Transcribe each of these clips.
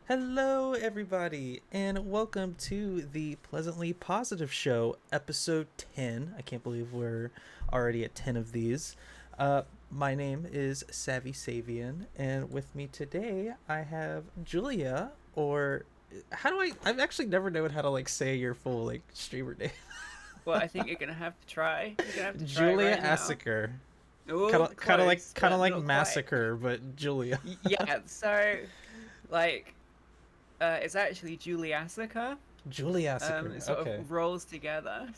Hello, everybody, and welcome to the Pleasantly Positive Show, episode 10. I can't believe we're already at 10 of these. My name is Savvy Savian, and with me today I have Julia, or how do I've actually never known how to say your full streamer name. Well, I think you're gonna have to try. You're gonna have to try Julia right now. Assacre. Oh, close, Kind of but like not quite. massacre, but Julia. Yeah, so like, it's actually Juliassacre. Juliassacre. It sort Okay. of rolls together.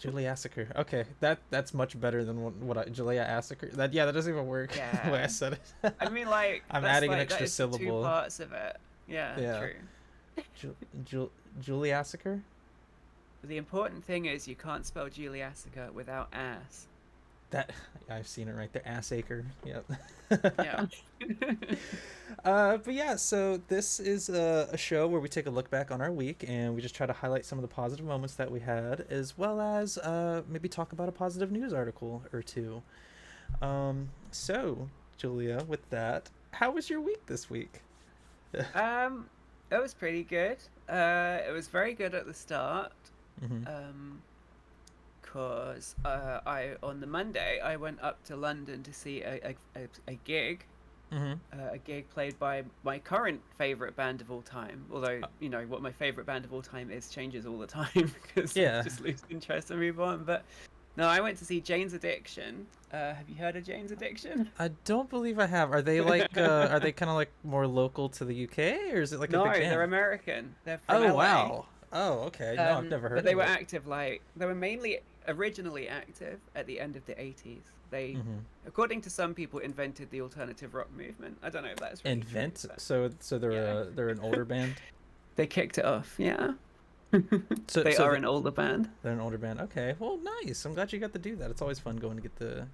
Juliassacre. Okay, that's much better than what I Julia Assacre. That doesn't even work the way I Yeah, said it. I mean, like I'm that's adding an like that extra is the two syllable. parts of it. Yeah, Yeah, true. Ju- Juliassacre. The important thing is you can't spell Juliassacre without ass. That I've seen it right there. Assacre. Yep. Yeah. But yeah, so this is a show where we take a look back on our week and we just try to highlight some of the positive moments that we had, as well as maybe talk about a positive news article or two. So, Julia, with that, how was your week this week? Um, it was pretty good. It was very good at the start. Mm-hmm. Um, cause I on the Monday I went up to London to see a gig, Mm-hmm. a gig played by my current favorite band of all time. Although you know what my favorite band of all time is changes all the time because I Yeah, just lose interest and move on. But no, I went to see Jane's Addiction. Have you heard of Jane's Addiction? I don't believe I have. Are they are they kind of like more local to the UK, or is it like a No, big they're band? American. They're from Oh LA. wow. Oh okay. No, I've never But heard they of were it. active like they were mainly originally active at the end of the 80s. They, Mm-hmm. according to some people, invented the alternative rock movement. I don't know if that's really true, Invent. but So yeah, they're an older band. they kicked it off. Yeah, So they so are th- an older band. they're an older band. Okay. Well, nice. I'm glad you got to do that. It's always fun going to get to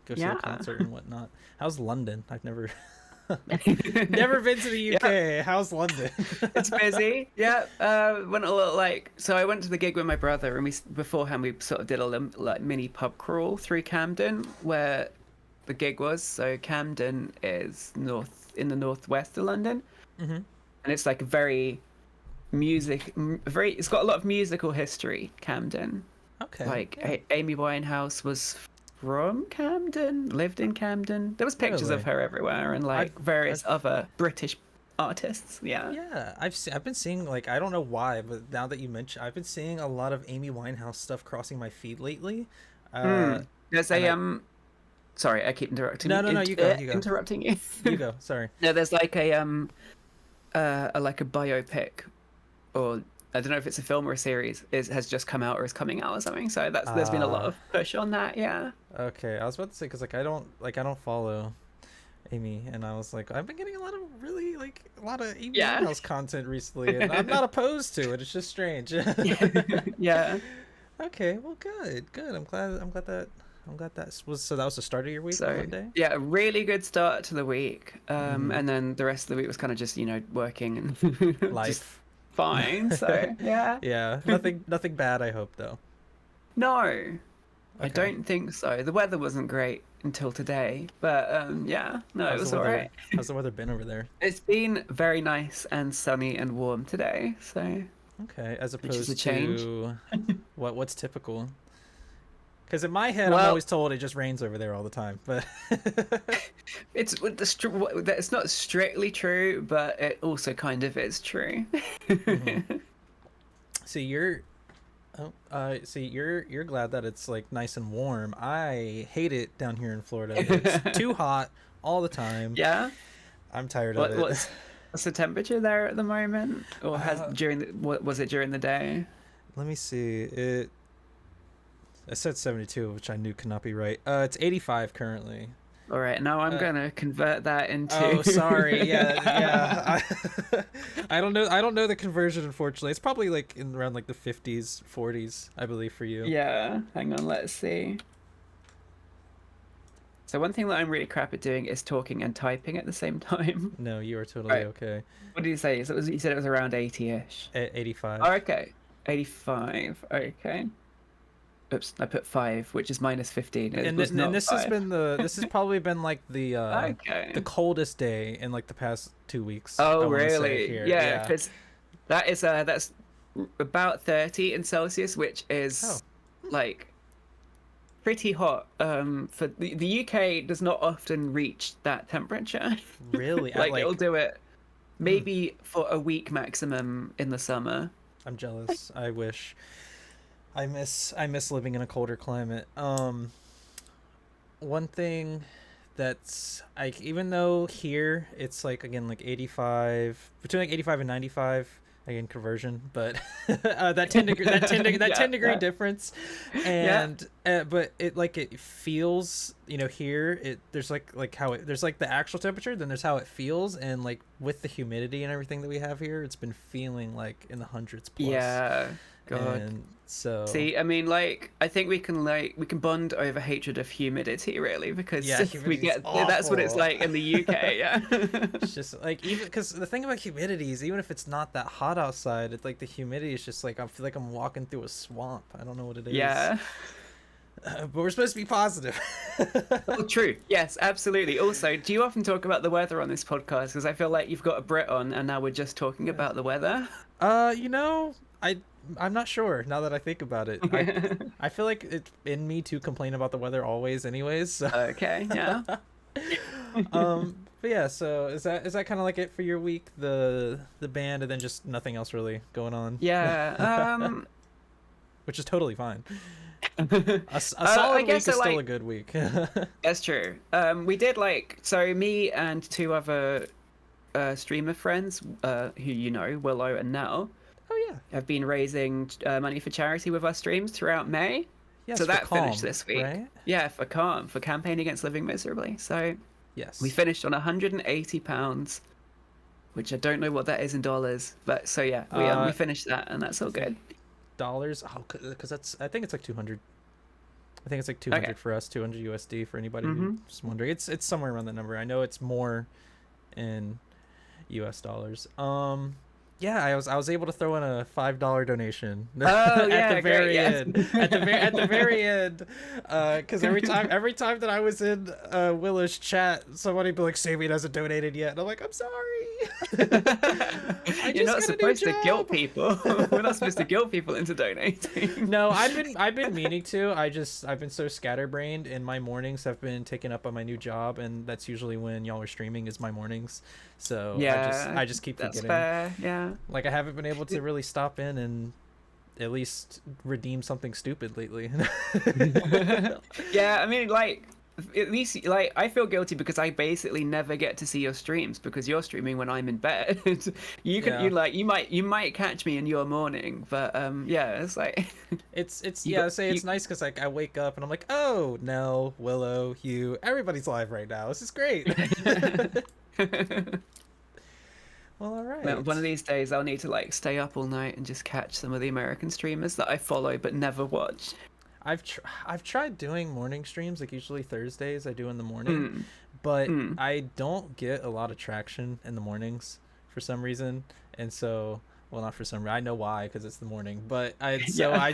go see a Yeah. concert and whatnot. How's London? I've never been to the Yeah, UK. How's London? it's busy. Yeah, went a little like so. I went to the gig with my brother, and beforehand we sort of did a like mini pub crawl through Camden, where the gig was. So Camden is in the northwest of London, Mm-hmm. and it's like a very very. It's got a lot of musical history. Camden, Okay. like Yeah. Amy Winehouse was from Camden, lived in Camden. There was pictures of Really. her everywhere, and like various I've other British artists. Yeah. Yeah, I've been seeing I don't know why, but now that you mention, I've been seeing a lot of Amy Winehouse stuff crossing my feed lately. Uh, Hmm. There's and a I Sorry, I keep no, no, you go, interrupting you. you go. Sorry. No, there's like like a biopic, or I don't know if it's a film or a series. Has just come out or is coming out or something. So there's been a lot Uh, of push on that. Yeah. okay. I was about to say because I don't follow Amy, and I was like, I've been getting a lot of really a lot of Amy Yeah. Winehouse content recently, and I'm not opposed to it. It's just strange. Yeah. Okay, well, good, good. I'm glad that was so. That was the start of your week on So Monday. yeah, a really good start to the week. Mm-hmm. And then the rest of the week was kind of just working and just Life. fine. So yeah. Yeah, nothing bad. I hope though. No, I Okay. don't think so. The weather wasn't great until today, but yeah, no, it How's the was all weather? right. How's the weather been over there? It's been very nice and sunny and warm today, so Okay, as which is a opposed change. to what's typical? Because in my head, I'm Well, always told it just rains over there all the time. But it's not strictly true, but it also kind of is true. hmm see, you're glad that it's nice and warm. I hate it down here in Florida. It's too hot all the time. Yeah. I'm tired of What it. what's the temperature there at the moment, or has Uh, during the what was it during the day? Let me see. I said 72, which I knew could not be right. It's 85 currently. All right, now I'm Uh, gonna convert that Oh, into. sorry. Yeah, yeah. I don't know. I don't know the conversion. Unfortunately, it's probably in around the 50s, 40s, I believe, for you. Yeah, hang on, let's see. So one thing that I'm really crap at doing is talking and typing at the same time. No, you are totally Right. okay. What did you say? So you said it was around 80-ish. 85. Oh, okay. 85. Okay. Oops, I put 5, which is -15. It And was not this has 5. been this has probably been like the Okay. coldest day in like the past 2 weeks, I Oh, want to say really? here. Yeah, Yeah. because that's about 30 in Celsius, which Oh, is like pretty hot. For the UK does not often reach that temperature. really? At Like it'll like, do it mm, maybe for a week maximum in the summer. I'm jealous. I wish. I miss living in a colder climate. One thing that's like, even though here it's like, again, like 85, between like 85 and 95, again, conversion, but that 10 Yeah, degree yeah, difference. yeah, And but it, like, it feels, here it there's like how it, there's like the actual temperature, then there's how it feels, and like with the humidity and everything that we have here, it's been feeling like in the hundreds plus. yeah. God. And so, See, I mean, like, I think we can bond over hatred of humidity, really, yeah, because we humidity's get that's what it's awful. like in the UK. Yeah. It's just like, even because the thing about humidity is, even if it's not that hot outside, it's like the humidity is just like, I feel like I'm walking through a swamp. I don't know what it is. Yeah. But we're supposed to be positive. Oh, true. Yes, absolutely. Also, do you often talk about the weather on this podcast? Because I feel like you've got a Brit on, and now we're just talking about the weather. You know, I'm not sure now that I think about it. I feel like it's in me to complain about the weather always, anyways. So. Okay. Yeah. But yeah, so is that kind of like it for your week? The band, and then just nothing else really going on. Yeah. Which is totally fine. A I solid week guess is so, still like, a good week. that's true. We did like so me and two other streamer friends, who you know, Willow and Nell, Oh yeah. have been raising money for charity with our streams throughout May. Yes, So for that finished calm, this week. right? Yeah, for Calm, for Campaign Against Living Miserably. So we Yes. finished on £180, which I don't know what that is in dollars, but so yeah, we Uh, finished that, and that's I all think good. dollars. Oh, because I think it's like 200. I think it's like Okay. 200 for us, 200 USD for anybody Mm-hmm. who's wondering. It's somewhere around that number. I know it's more in US dollars. Yeah, I was able to throw in a $5 donation Oh at yeah, the great. very Yes. end. At the very end, because every time that I was in Willow's chat, somebody be like, "Sammy hasn't donated yet," and I'm like, "I'm sorry, I You're just not got a new supposed to guilt job." people. We're not supposed to guilt people into donating. No, I've been meaning to. I've been so scatterbrained, and my mornings have been taken up by my new job, and that's usually when y'all are streaming, is my mornings. So Yeah, I just keep that's forgetting. fair. Yeah. Like, I haven't been able to really stop in and at least redeem something stupid lately. Yeah, I mean, like, at least, like, I feel guilty because I basically never get to see your streams because you're streaming when I'm in bed. Yeah. You might catch me in your morning, but yeah, it's like It's you yeah, got say it's nice because, like, I wake up and I'm like, oh, Nell, Willow, Hugh, everybody's live right now. This is great. Well, all right. Well, one of these days I'll need to like stay up all night and just catch some of the American streamers that I follow but never watch. I've tried doing morning streams, like usually Thursdays I do in the morning, Mm, but mm. I don't get a lot of traction in the mornings for some reason. And so, well, not for some reason, I know why, because it's the morning, but Yeah. I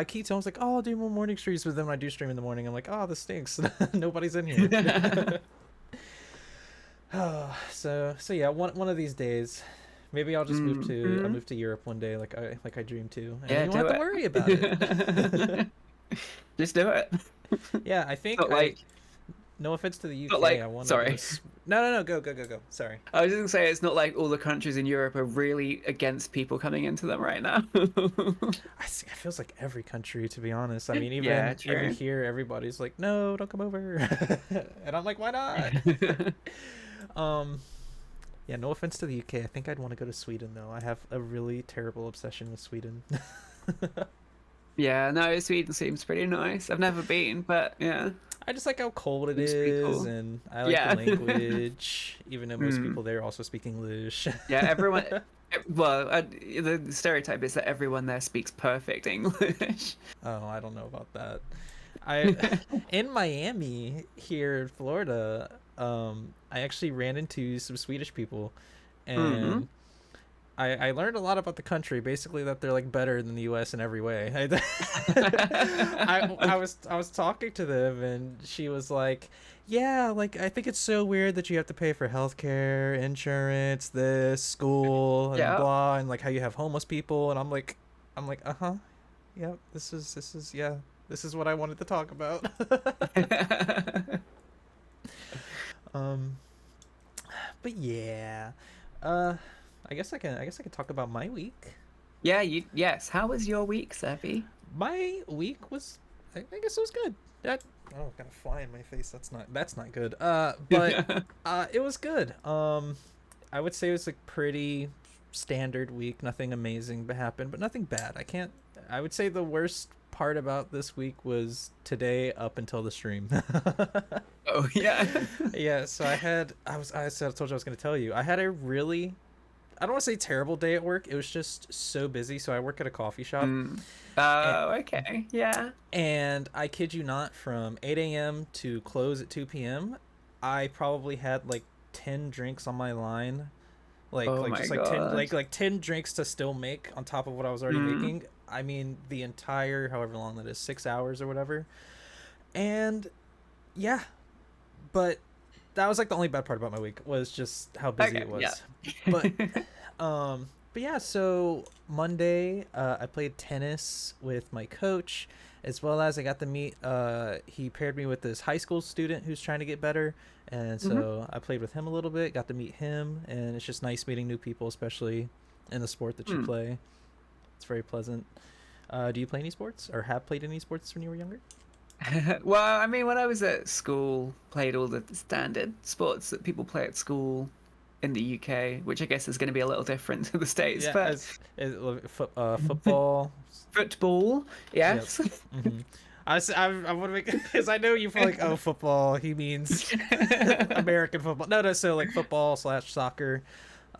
keep telling, I was like, oh, I'll do more morning streams, but then when I do stream in the morning, I'm like, oh, this stinks. Nobody's in here. So yeah, one of these days, maybe I'll just Mm. move to Europe one day, like I dreamed to, and Yeah, you won't do have to it. worry about it. Just do it. Yeah, I think Not like, no offense to the UK, not like. I want to go. Sorry, No, go. Sorry. I was just gonna say it's not like all the countries in Europe are really against people coming into them right now. It feels like every country, to be honest. I mean, Yeah, even true. here, everybody's like, no, don't come over, and I'm like, why not? Um, yeah, no offense to the UK. I think I'd want to go to Sweden though. I have a really terrible obsession with Sweden. Yeah, no, Sweden seems pretty nice. I've never been, but yeah, I just like how cold it seems pretty is, cool. and I like Yeah. the language, even though most Mm. people there also speak English. Yeah, everyone. Well, the stereotype is that everyone there speaks perfect English. Oh, I don't know about that. I in Miami here in Florida, I actually ran into some Swedish people, Hmm. and I learned a lot about the country. Basically, that they're like better than the U.S. in every way. I was talking to them, and she was like, "Yeah, like I think it's so weird that you have to pay for healthcare, insurance, this, school, and Yeah. blah, and like how you have homeless people." And I'm like, yeah, yeah, this is what I wanted to talk about. um, but yeah, uh, I guess I can talk about my week. Yeah, yes. How was your week, Sevi? My week was, I guess it was good. That oh, got a fly in my face. That's not good. But it was good. I would say it was like pretty standard week. Nothing amazing happened, but nothing bad. I would say the worst part about this week was today up until the stream. Oh yeah. Yeah, so I told you I was going to tell you. I had a really, I don't want to say terrible day at work. It was just so busy. So I work at a coffee shop. Mm. And, Oh, okay. Yeah. and I kid you not, from 8 a.m. to close at 2 p.m., I probably had like 10 drinks on my line. Oh Like my just like 10 God. like 10 drinks to still make on top of what I was already Mm. making. I mean, the entire however long that is, 6 hours or whatever. And yeah, but that was like the only bad part about my week was just how busy Okay. it Yeah. was. But but yeah, so Monday I played tennis with my coach, as well as I got to meet he paired me with this high school student who's trying to get better, and Hmm. so I played with him a little bit, got to meet him, and it's just nice meeting new people, especially in the sport that you Mm. play. It's very pleasant. Do you play any sports or have played any sports when you were younger? Well, I mean, when I was at school, played all the standard sports that people play at school in the UK, which I guess is going to be a little different to the States, Yeah, but football. football, Yep. yes. Hmm. I want to make because I know you feel like, oh, football. He means American football. No, so like football slash soccer.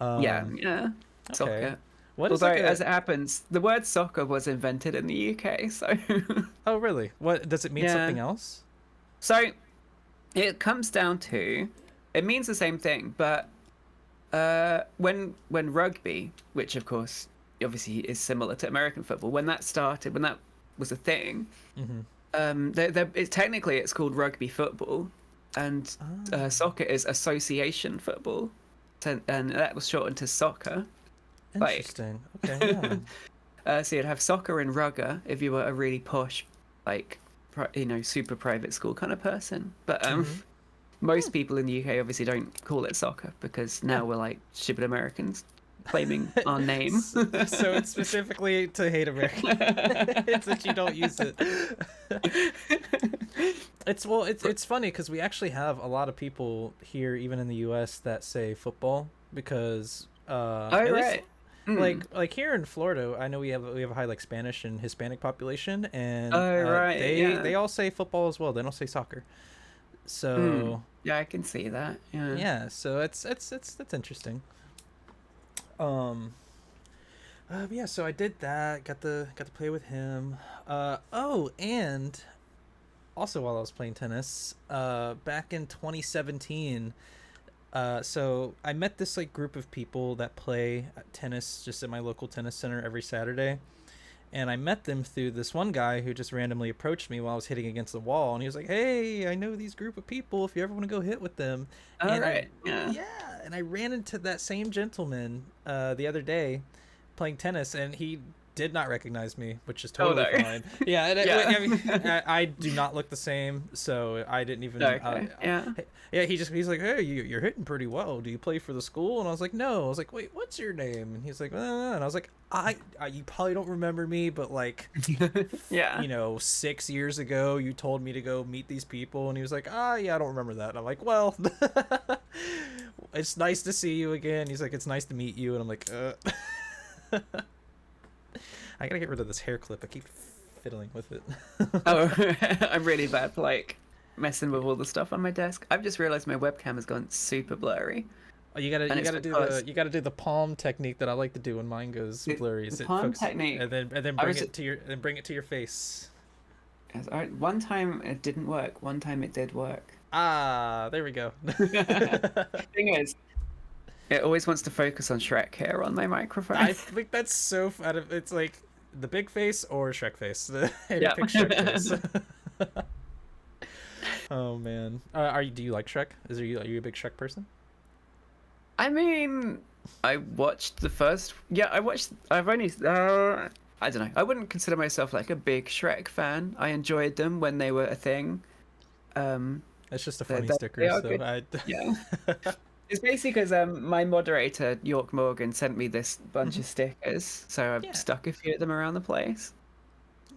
Yeah, Um, yeah. okay. Soccer. What is Although, like as a? it happens, the word soccer was invented in the UK, so Oh, really? What does it mean? yeah. Something else? So it comes down to it means the same thing, but when rugby, which of course obviously is similar to American football, when that started, when that was a thing, Mm-hmm. technically it's called rugby football, and Ah, soccer is association football, and that was shortened to soccer. Like, interesting. Okay, yeah. so you'd have soccer and rugger if you were a really posh, like, super private school kind of person. But Mm-hmm. most people in the UK obviously don't call it soccer because Yeah. now we're like stupid Americans claiming our name. So it's specifically to hate America. It's that you don't use it. It's funny because we actually have a lot of people here, even in the U.S., that say football because Oh, at least, right. Mm. like here in Florida, I know we have a high like Spanish and Hispanic population, and Oh, right. they Yeah. all say football as well. They don't say soccer. Mm. So Yeah, I can see that. Yeah. yeah, so it's that's interesting. Um, yeah, so I did that. Got to play with him. Oh, and also while I was playing tennis, back in 2017, so I met this like group of people that play tennis just at my local tennis center every Saturday. And I met them through this one guy who just randomly approached me while I was hitting against the wall, and he was like, "Hey, I know these group of people. If you ever want to go hit with them," All and right. Yeah. yeah, and I ran into that same gentleman the other day playing tennis, and he did not recognize me, which is Oh totally no. fine. Yeah, and I mean, Yeah. I do not look the same, so I didn't even. Okay. Yeah. Yeah, he's like, "Hey, you're hitting pretty well. Do you play for the school?" And I was like, "No." I was like, "Wait, what's your name?" And he's like, and I was like, I you probably don't remember me, but like, Yeah. 6 years ago, you told me to go meet these people." And he was like, yeah, I don't remember that." And I'm like, "Well, it's nice to see you again." He's like, "It's nice to meet you." And I'm like, I gotta get rid of this hair clip. I keep fiddling with it. Oh, I'm really bad for like messing with all the stuff on my desk. I've just realized my webcam has gone super blurry. Oh, you gotta And you it's gotta do because the palm technique that I like to do when mine goes blurry. the Is it palm focus technique. and then I bring was it to your face. one time it didn't work. One time it did work. Ah, there we go. Thing is, It always wants to focus on Shrek here on my microphone. I think that's so out of it's like the big face or Shrek face. And it Yeah. picks Shrek face. Oh man, do you like Shrek? Are you a big Shrek person? I mean, I watched the first. Yeah, I've only. I don't know. I wouldn't consider myself like a big Shrek fan. I enjoyed them when they were a thing. Um, It's just a they funny they sticker, are so good. I. Yeah. It's basically because my moderator York Morgan sent me this bunch Mhm. of stickers, so I've Yeah. stuck a few of them around the place.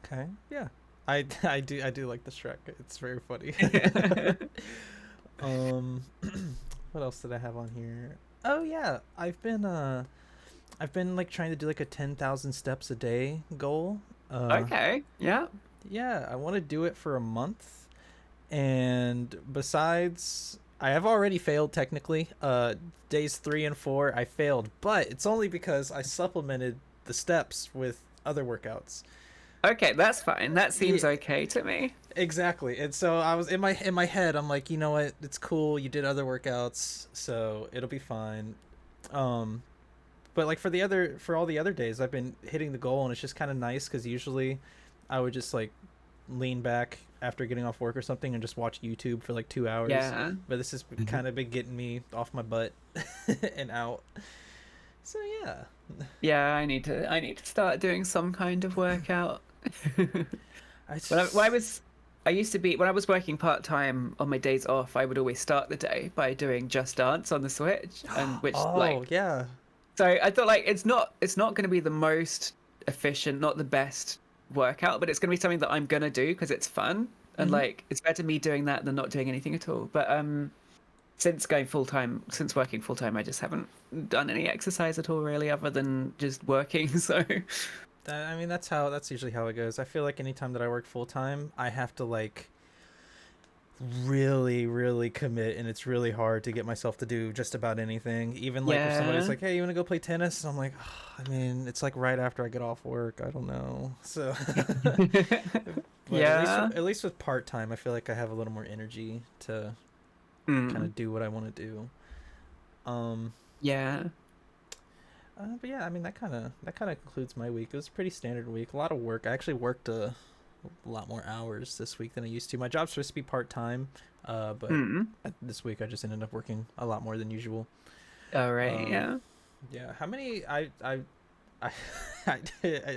Okay. Yeah. I do like the Shrek. It's very funny. um, what else did I have on here? Oh yeah, I've been like trying to do like a 10,000 steps a day goal. Okay. Yeah. Yeah, I want to do it for a month. And besides, I have already failed technically. Days 3 and 4, I failed, but it's only because I supplemented the steps with other workouts. Okay, that's fine. That Yeah, seems okay to me. exactly. And so I was in my head, I'm like, you know what? It's cool. You did other workouts, so it'll be fine. Um, but like for all the other days, I've been hitting the goal, and it's just kind of nice because usually I would just like lean back after getting off work or something and just watch YouTube for like 2 hours. Yeah. But this has kind of been getting me off my butt and out. So yeah, Yeah, I need to start doing some kind of workout. I When I just was I used to be when I was working part-time on my days off, I would always start the day by doing Just Dance on the Switch, and which oh like yeah. so I thought like it's not going to be the most efficient, not the best workout, but it's going to be something that I'm going to do because it's fun, and Hmm. like it's better me doing that than not doing anything at all. But since working full time, I just haven't done any exercise at all really, other than just working. So I mean that's usually how it goes. I feel like anytime that I work full time, I have to like really commit, and it's really hard to get myself to do just about anything. Even like if somebody's yeah, like, hey, you want to go play tennis, I'm like, I mean, it's like right after I get off work, I don't know. So but yeah, at least with part-time, I feel like I have a little more energy to kind mm, of do what I want to do. um yeah, but yeah, I mean that kind of concludes my week. It was a pretty standard week, a lot of work. I actually worked a lot more hours this week than I used to. My job's supposed to be part-time, but mm. this week I just ended up working a lot more than usual. All right, Um, yeah. yeah. How many? I,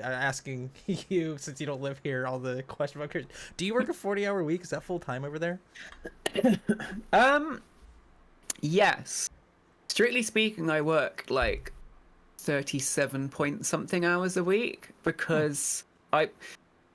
asking you since you don't live here. All the question about. Do you work a 40-hour week? Is that full time over there? Um, yes. Strictly speaking, I work like 37 point something hours a week Hmm. because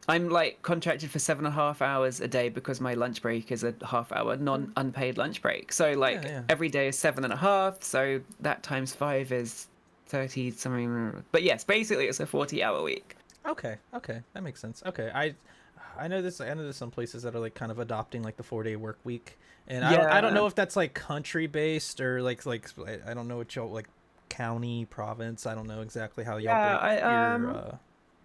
I'm like contracted for 7.5 hours a day because my lunch break is a half-hour non-unpaid lunch break. So Yeah, like yeah. every day is 7.5, so that times 5 is 30 something. But yes, basically it's a 40-hour week. Okay, okay, that makes sense. Okay, I know this. I know there's some places that are like kind of adopting like the 4-day work week, and I don't Yeah. know if that's like country based or like I don't know what y'all like county province. I don't know exactly how y'all Yeah, break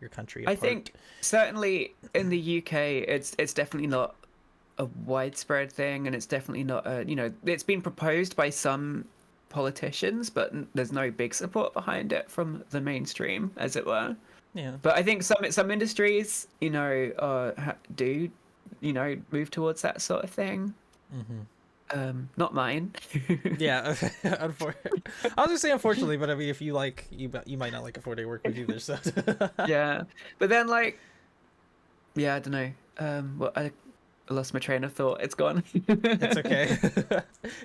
your country I apart. think certainly in the UK it's definitely not a widespread thing, and it's definitely not a, it's been proposed by some politicians, but there's no big support behind it from the mainstream, as it were. Yeah. But I think some industries, do, move towards that sort of thing. Mm-hmm. Not mine. Yeah, I was gonna say unfortunately, but I mean, if you like, you might not like a 4-day work week either. So Yeah, but then like, yeah, I don't know. Well, I lost my train of thought. It's gone. it's okay.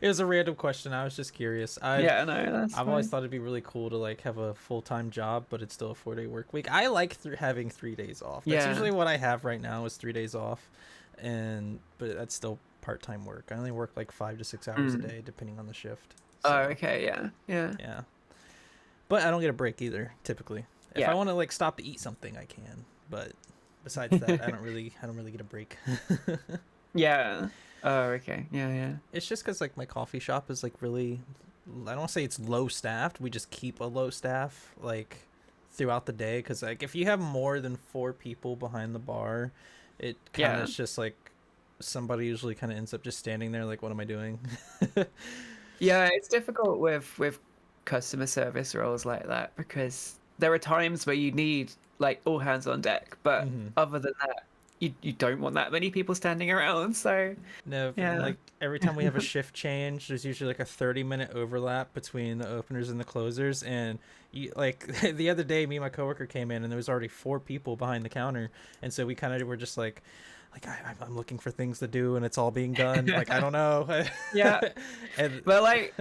It was a random question. I was just curious. Yeah, no, that's I've always fine. thought it'd be really cool to like have a full-time job, but it's still a 4-day work week. I like having 3 days off. That's Yeah. usually what I have right now is 3 days off, and but that's still part-time work. I only work like 5 to 6 hours a Mm. day, depending on the shift. Oh, So okay, yeah, yeah, yeah, but I don't get a break either. Typically, if I yeah. want to like stop to eat something, I can. But besides that, I don't really get a break. Yeah. Oh, okay. Yeah, yeah. It's just because like my coffee shop is like really, I don't want to say it's low staffed. We just keep a low staff like throughout the day because like if you have more than 4 people behind the bar, it kind of Yeah. is just like somebody usually kind of ends up just standing there like, what am I doing? Yeah, it's difficult with customer service roles like that, because there are times where you need like all hands on deck, but Mm-hmm. other than that, you don't want that many people standing around. So No, yeah. like every time we have a shift change, there's usually like a 30-minute overlap between the openers and the closers. And you like the other day, me and my coworker came in, and there was already 4 people behind the counter, and so we kind of were just like I'm looking for things to do, and it's all being done. Like I don't know. Yeah. And But like,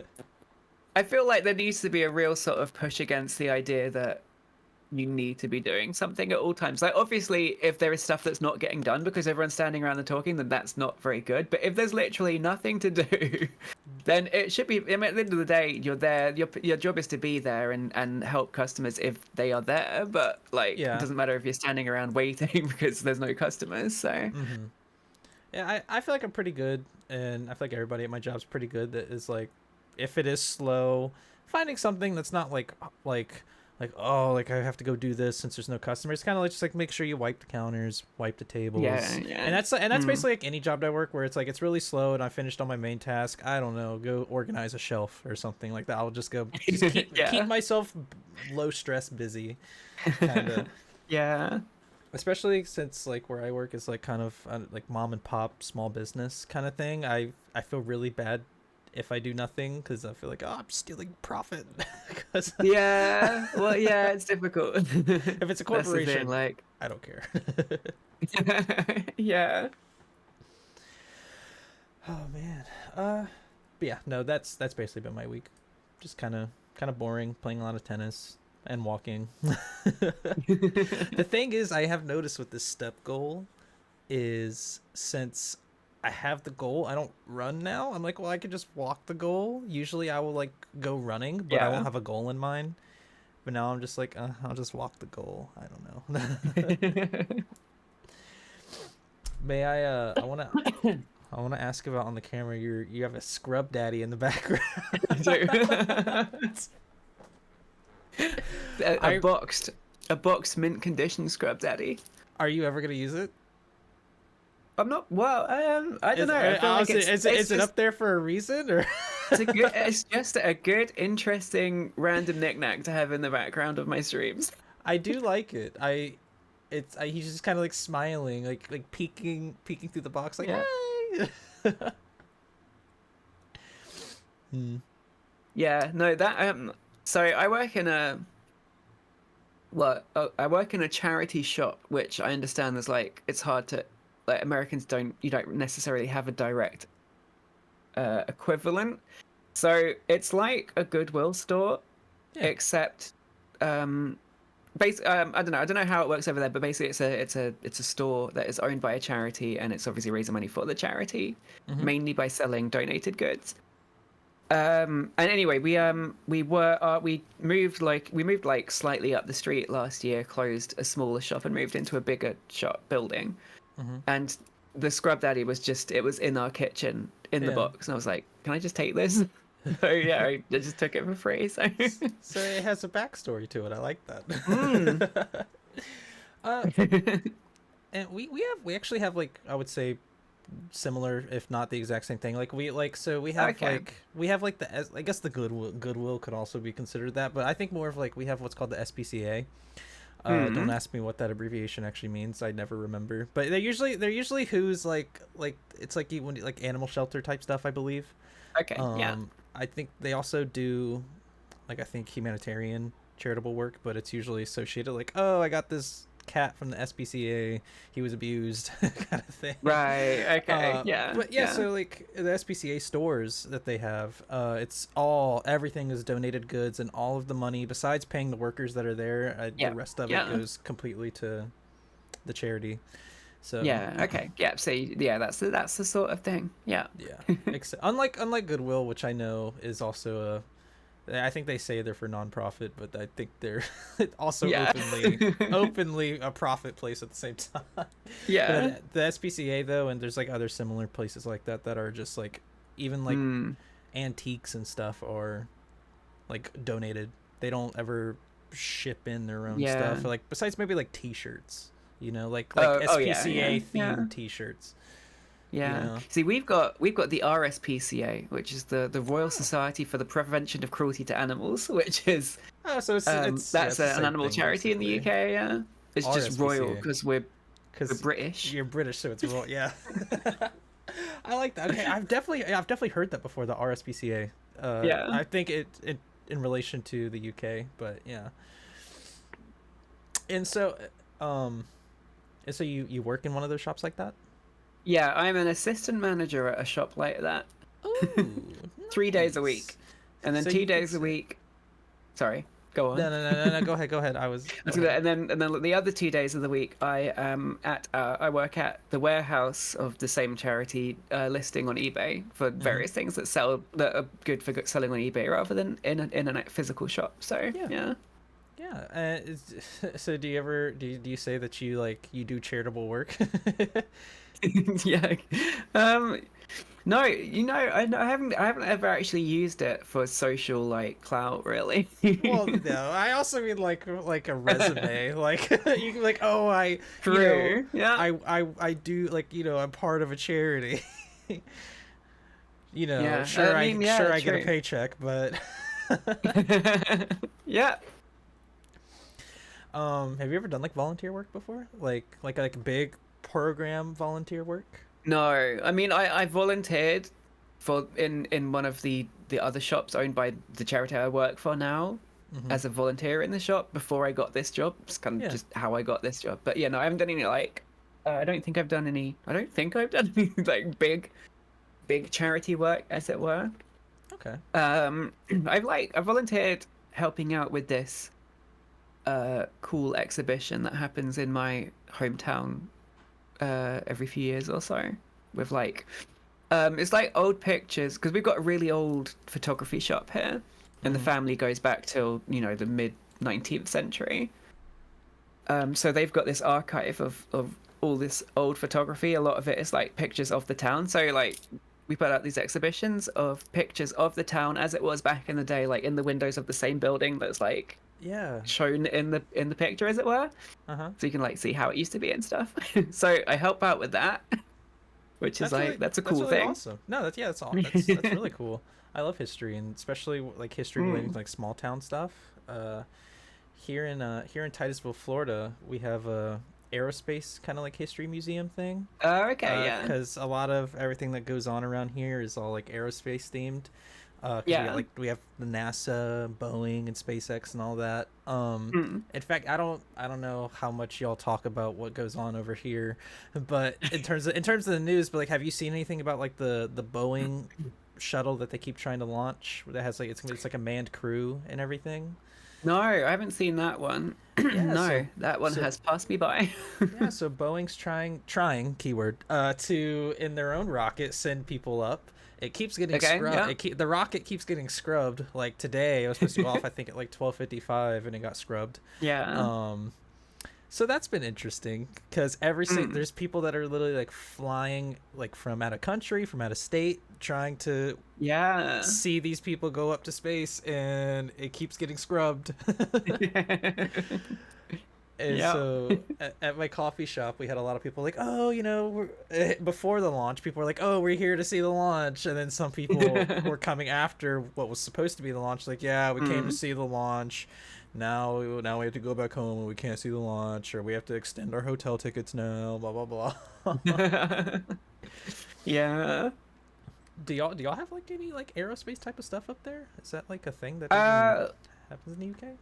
I feel like there needs to be a real sort of push against the idea that you need to be doing something at all times. Like, obviously, if there is stuff that's not getting done because everyone's standing around and talking, then that's not very good. But if there's literally nothing to do, then it should be. I mean, at the end of the day, you're there. Your job is to be there and help customers if they are there. But like, it yeah. doesn't matter if you're standing around waiting because there's no customers. So Mm-hmm. Yeah, I feel like I'm pretty good, and I feel like everybody at my job's pretty good. That is like, if it is slow, finding something that's not like oh like I have to go do this since there's no customers. Kind of like just like make sure you wipe the counters, wipe the yeah, tables, yeah. and that's basically like any job I work where it's like it's really slow and I finised on my main task. I don't know, go organize a shelf or something like that. I'll just go just keep Yeah. keep myself low stress busy, kind of. Yeah. Especially since like where I work is like kind of like mom and pop small business kind of thing. I feel really bad if I do nothing because I feel like oh I'm stealing profit. 'Cause Yeah. Well, yeah, it's difficult. if it's a That's the thing, corporation, like, I don't care. yeah. Oh man. But yeah, no, that's basically been my week. Just kind of boring, playing a lot of tennis and walking. The thing is, I have noticed with this step goal is since I have the goal, I don't run now. I'm like, well, I could just walk the goal. Usually I will like go running, but I won't Yeah. have a goal in mind. But now I'm just like, I'll just walk the goal. I don't know. May I want to ask about on the camera. You have a scrub daddy in the background. a, I boxed, a boxed mint condition scrub daddy. Are you ever gonna use it? I'm not. Well, I don't know. I feel like is it up there for a reason or? it's just a good, interesting, random knickknack to have in the background of my streams. I do like it. He's just kind of like smiling, like peeking through the box, like Yeah. hey. Hmm. Yeah. No, that So I work in a. Well, I work in a charity shop, which I understand is like it's hard to, like Americans don't you don't necessarily have a direct equivalent. So it's like a Goodwill store, Yeah. except I don't know how it works over there, but basically it's a store that is owned by a charity, and it's obviously raising money for the charity, Mhm. mainly by selling donated goods. And anyway, we moved like slightly up the street last year, closed a smaller shop and moved into a bigger shop building. Mhm. And the scrub daddy it was in our kitchen in the Yeah. box, and I was like, can I just take this? So yeah, I just took it for free. So So it has a backstory to it. I like that. Mm. And we actually have like I would say similar if not the exact same thing. Like we have Okay. I guess the Goodwill could also be considered that, but I think more of like we have what's called the SPCA. Don't ask me what that abbreviation actually means. I never remember. But they're usually who's like it's like you when like animal shelter type stuff, I believe. Okay. Yeah. I think they also do like I think humanitarian charitable work, but it's usually associated like, oh, I got this cat from the SPCA, he was abused, kind of thing. Right. Okay. Yeah. But yeah, so like the SPCA stores that they have, everything is donated goods, and all of the money besides paying the workers that are there, Yeah. the rest of Yeah. it goes completely to the charity. So Yeah. Okay. Yeah. So yeah, that's the sort of thing. Yeah. yeah. Unlike Goodwill, which I know is also I think they say they're for nonprofit, but I think they're also Yeah. openly a profit place at the same time. Yeah. But the SPCA though, and there's like other similar places like that that are just like even like antiques and stuff are like donated. They don't ever ship in their own Yeah. stuff. Like besides maybe like T-shirts, like Oh, yeah, SPCA yeah. themed T-shirts. You Yeah. know. See, we've got the RSPCA, which is the Royal Oh. Society for the Prevention of Cruelty to Animals, which is Oh, so it's yeah, that's it's the an same animal thing charity in the basically. UK. Yeah, it's just royal RSPCA, because we're because British. you're British, so it's royal. Yeah. I like that. Okay, I've definitely heard that before. The RSPCA. Yeah. I think it in relation to the UK, but yeah. And so, um, and so you work in one of those shops like that? Yeah, I'm an assistant manager at a shop like that. Oh, 3 days a nice. week, and then So two you could days a say week. Sorry, go on. no. Go ahead, go ahead. Go ahead. And then the other 2 days of the week, I work at the warehouse of the same charity, listing on eBay for Mm-hmm. various things that are good for selling on eBay rather than in a physical shop. So Yeah, yeah. yeah. So do you say that you do charitable work? Yeah. Um, no, I haven't ever actually used it for social like clout really. Well, no. I also mean like a resume. Like you can like, oh, True. Yeah. I do I'm part of a charity. Yeah. Sure Yeah, I get a true. paycheck, but Yeah. have you ever done like volunteer work before? Like big program volunteer work? No, I mean I volunteered for in one of the other shops owned by the charity I work for now Mm-hmm. as a volunteer in the shop before I got this job. It's kind of Yeah. just how I got this job. But yeah, no, I haven't done any like I don't think I've done any. I don't think I've done any like big charity work as it were. Okay. I volunteered helping out with this cool exhibition that happens in my hometown every few years or so with like it's like old pictures because we've got a really old photography shop here and the Mm-hmm. family goes back till the mid 19th century. So they've got this archive of all this old photography. A lot of it is like pictures of the town, so like we put out these exhibitions of pictures of the town as it was back in the day, like in the windows of the same building that's like Yeah. shown in the picture as it were, Uh-huh. so you can like see how it used to be and stuff. So I help out with that, which is like that's a That's cool really thing. awesome. No, that's really cool. I love history, and especially like history relating Mm. to like small town stuff. Here in Titusville, Florida, we have a aerospace kind of like history museum thing. Oh, okay, yeah, Because a lot of everything that goes on around here is all like aerospace themed. 'Cause yeah. we have the NASA, Boeing, and SpaceX and all that. Mm. In fact, I don't know how much y'all talk about what goes on over here, but in terms of the news, but like, have you seen anything about like the Boeing shuttle that they keep trying to launch that has like it's like a manned crew and everything? No, I haven't seen that one. Yeah, No, that one so has passed me by. yeah, so Boeing's trying keyword to in their own rocket send people up. It keeps getting Okay, yeah. scrubbed. The rocket keeps getting scrubbed. Like today, it was supposed to go off I think at like 12:55, and it got scrubbed. Yeah. Um, so that's been interesting because Mm. there's people that are literally like flying like from out of country, from out of state, trying to Yeah. see these people go up to space, and it keeps getting scrubbed. And Yeah. so at my coffee shop, we had a lot of people like, oh, before the launch, people were like, oh, we're here to see the launch. And then some people were coming after what was supposed to be the launch, like, yeah, we came to Mm. see the launch. Now we have to go back home and we can't see the launch, or we have to extend our hotel tickets now, blah, blah, blah. Yeah. Do y'all have like any like aerospace type of stuff up there? Is that like a thing that even Uh, happens in the UK?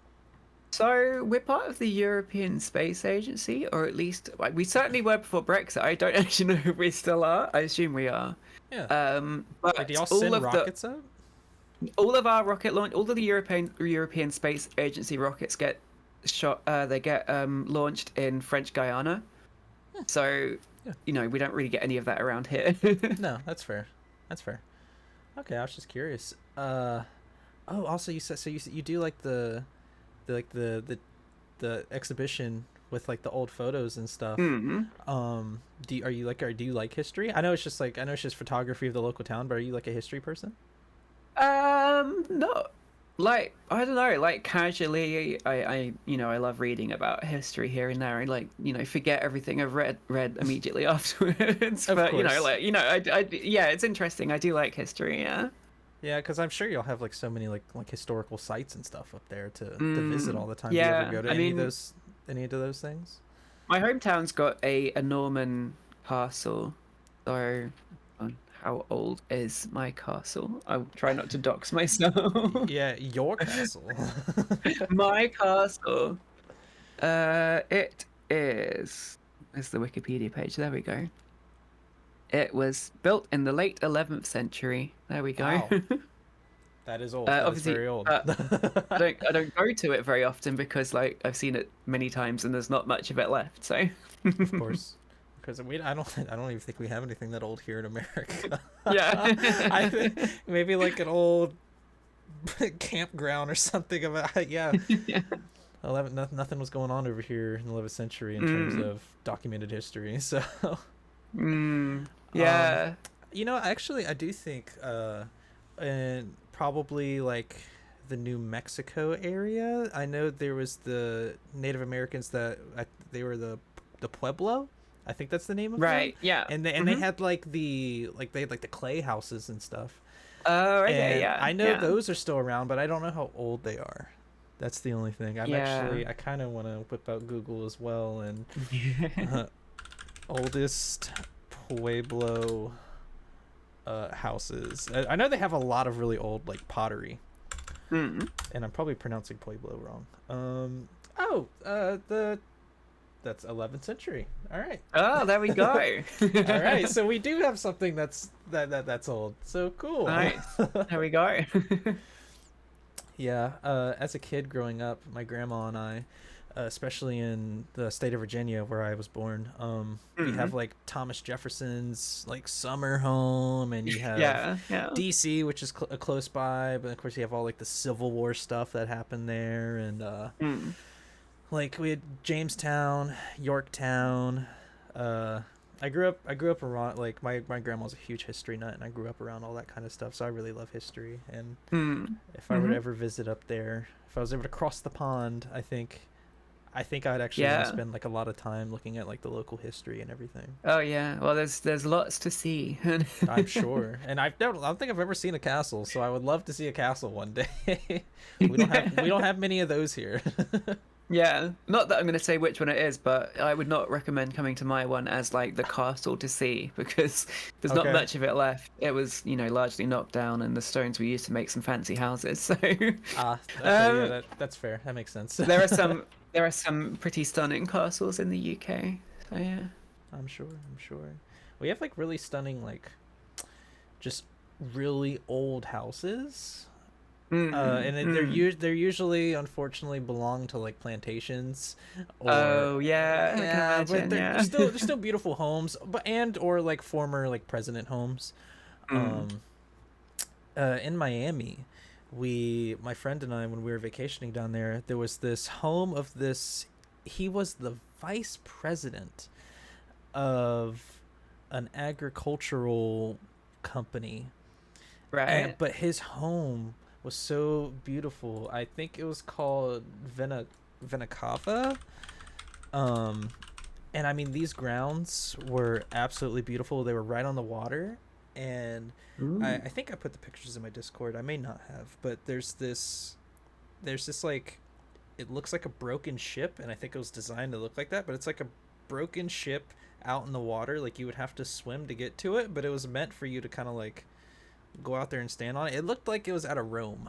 so we're part of the European Space Agency, or at least like, we certainly were before Brexit. I don't actually know if we still are. I assume we are. Yeah. Like, do y'all But send rockets up? all of our rocket launch, all of the European Space Agency rockets get shot. They get launched in French Guyana. So, Yeah. we don't really get any of that around here. No, that's fair. That's fair. Okay, I was just curious. Oh, also you said so you do like the like the exhibition with like the old photos and stuff. Hmm. Do you like history? I know it's just photography of the local town, but are you like a history person? No, like I don't know, like casually, I love reading about history here and there, and like forget everything I've read immediately afterwards. Of But course. yeah, it's interesting. I do like history. Yeah. Yeah, because I'm sure you'll have like so many like historical sites and stuff up there to visit all Mm, the time. Do you ever yeah. go to I mean, any of those things? my hometown's got a Norman castle, so. How old is my castle? I'll try not to dox myself. Yeah, your castle. My castle. It is. Where's the Wikipedia page? There we go. It was built in the late 11th century. There we go. Wow, that is old. That is Obviously, very old. I don't go to it very often because like I've seen it many times and there's not much of it left. So Of course, because I don't even think we have anything that old here in America. yeah. I think maybe like an old campground or something about yeah. Yeah. 11 nothing was going on over here in the 11th century in terms Mm, of documented history. So, um, yeah. actually, I do think, and probably like the New Mexico area. I know there was the Native Americans they were the Pueblo. I think that's the name of them. Right. Yeah. And they had like they had like the clay houses and stuff. Oh, okay. And Yeah. I know Yeah. those are still around, but I don't know how old they are. That's the only thing. Yeah. I kind of want to whip out Google as well and uh, oldest Pueblo houses. I know they have a lot of really old like pottery, Mm. and I'm probably pronouncing Pueblo wrong. Oh, the that's 11th century. All right. Oh, there we go. All right. So we do have something that's old. So cool. Nice. There we go. Yeah, as a kid growing up, my grandma and I, especially in the state of Virginia where I was born, we Hmm. have like Thomas Jefferson's like summer home, and you have Yeah. Yeah. DC, which is close by, but of course you have all like the Civil War stuff that happened there, and Mm. like we had Jamestown, Yorktown. I grew up around like my grandma's a huge history nut, and I grew up around all that kind of stuff, so I really love history. And Mm. if I were to Hmm. ever visit up there, if I was able to cross the pond, I think I'd actually want to Yeah. spend like a lot of time looking at like the local history and everything. Oh yeah. Well, there's lots to see. I'm sure, and I don't think I've ever seen a castle, so I would love to see a castle one day. We don't have many of those here. Yeah. Not that I'm going to say which one it is, but I would not recommend coming to my one as like the castle to see because there's not Okay. much of it left. It was, largely knocked down, and the stones were used to make some fancy houses. So, Ah, okay, yeah, um, that's fair. That makes sense. there are some pretty stunning castles in the UK. So yeah. I'm sure. I'm sure. We have like really stunning like just really old houses. And they're Mm. they're usually unfortunately belong to like plantations, or Oh yeah, I can yeah, but imagine. they're Yeah. still beautiful homes, but and or like former like president homes. Mm. Um, in Miami, my friend and I, when we were vacationing down there was this home of this. He was the vice president of an agricultural company, Right. but his home was so beautiful. I think it was called Venacava. Um, and I mean these grounds were absolutely beautiful. They were right on the water, and Ooh. I think I put the pictures in my Discord. I may not have, but there's this like, it looks like a broken ship, and I think it was designed to look like that, but it's like a broken ship out in the water. Like you would have to swim to get to it, but it was meant for you to kind of like go out there and stand on it. It looked like it was out of Rome.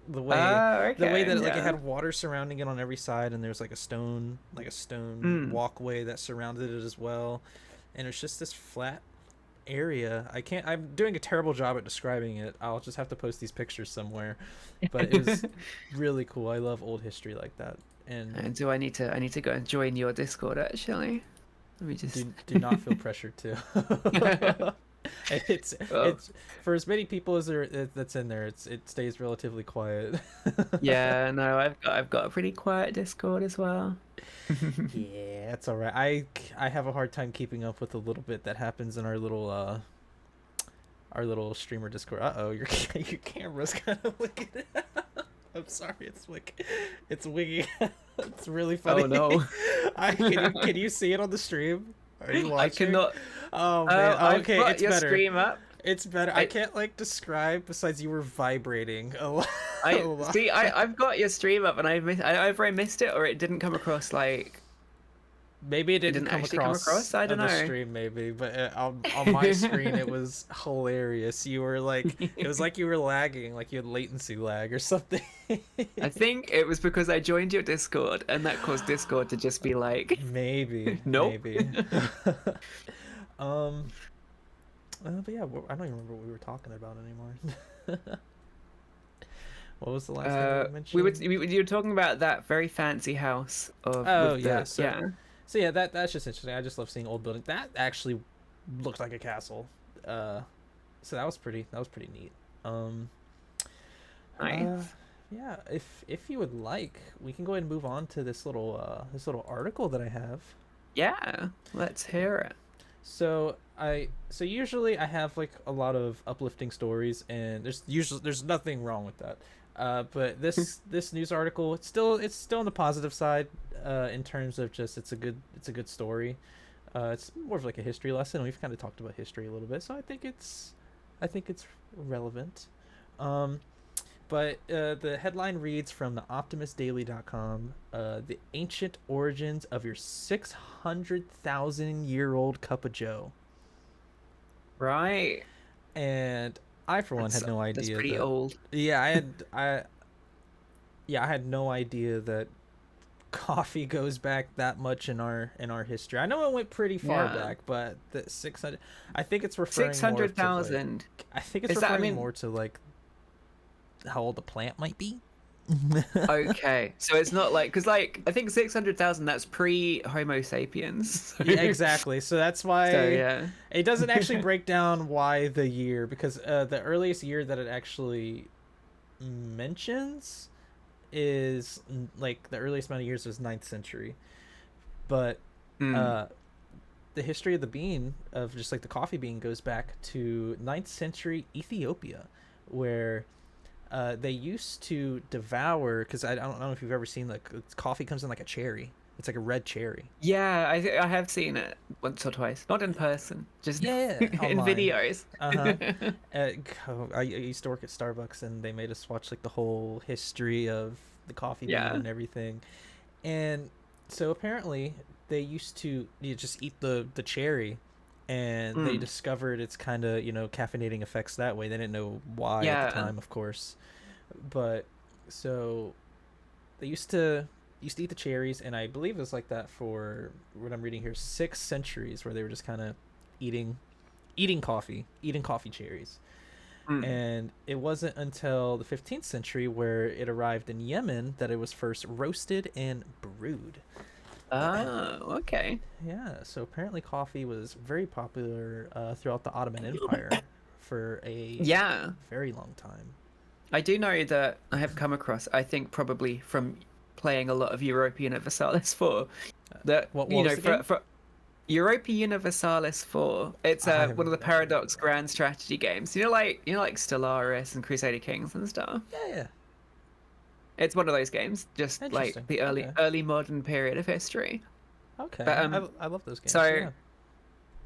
The way Ah, the way okay. that like it Yeah. had water surrounding it on every side, and there's like a stone Mm. walkway that surrounded it as well. And it's just this flat area. I'm doing a terrible job at describing it. I'll just have to post these pictures somewhere. But it was really cool. I love old history like that. And And do I need to go and join your Discord actually? Let me just. do not feel pressured to. it's Well, it's for as many people as that's in there. It stays relatively quiet. yeah, no, I've got a pretty quiet Discord as well. Yeah, that's all right. I have a hard time keeping up with a little bit that happens in our little streamer Discord. Uh oh, your your camera's kind of looking. I'm sorry, it's wiggy. It's really funny. Oh no. Can you see it on the stream? Are you I watching? cannot. Oh Oh, man. Oh, I've okay, got it's your better. stream up. It's better. I I can't like describe besides you were vibrating a lot. A I lot. see. I've got your stream up, and either I missed it or it didn't come across. Like Maybe it it didn't didn't come actually come across across. I don't on the know. stream, maybe, but on my screen it was hilarious. You were like, it was like you were lagging, like you had latency lag or something. I think it was because I joined your Discord, and that caused Discord to just be like, Maybe, nope. maybe. um, but yeah, I don't even remember what we were talking about anymore. What was the last thing we mentioned? You were talking about that very fancy house of Oh with yeah, the so yeah. so yeah, that's just interesting. I just love seeing old buildings. That actually looked like a castle. So that was pretty neat. Um, uh, Nice. yeah, if you would like, we can go ahead and move on to this little article that I have. Yeah, let's hear it. So usually I have like a lot of uplifting stories, and there's nothing wrong with that. But this news article, it's still on the positive side, in terms of just it's a good story. It's more of like a history lesson. We've kind of talked about history a little bit, so I think it's relevant. Um, but the headline reads from the OptimistDaily.com, the ancient origins of your 600,000-year-old cup of Joe. Right. And I, for one, had no That's idea pretty that. old. Yeah, I had no idea that coffee goes back that much in our history. I know it went pretty far Yeah. back, but the 600, I think it's referring Six more to hundred like, thousand. I think it's Is that? I referring mean, more to like how old the plant might be. okay. So it's not like because like I think 600,000. That's pre Homo sapiens. Yeah, exactly. So that's why So yeah. it doesn't actually break down why the year, because the earliest year that it actually mentions is like the earliest amount of years was ninth century, but Mm. uh the history of the bean, of just like the coffee bean, goes back to ninth century Ethiopia, where they used to devour, because I don't know if you've ever seen, like, coffee comes in like a cherry. It's like a red cherry. Yeah, I have seen it once or twice. Not in person, just Yeah, in online. videos. Uh-huh. I used to work at Starbucks, and they made us watch like the whole history of the coffee bean Yeah. and everything. And so apparently they used to, just eat the cherry, and they Mm. discovered its kind of, caffeinating effects that way. They didn't know why at the Yeah. time, of course. But so they used to eat the cherries, and I believe it was like that for what I'm reading here, 6 centuries, where they were just kind of eating eating coffee cherries. Mm. And it wasn't until the 15th century, where it arrived in Yemen, that it was first roasted and brewed. Oh, okay. Yeah, so apparently coffee was very popular throughout the Ottoman Empire for a Yeah. very long time. I do know that I have come across, I think probably from playing a lot of Europa Universalis 4, that, What you was know, the game? for Europa Universalis 4, it's I one of the haven't played Paradox that. grand strategy games. Like Stellaris and Crusader Kings and stuff. Yeah, yeah. It's one of those games, just Interesting. like the Okay. early modern period of history. Okay. But I love those games. so Yeah.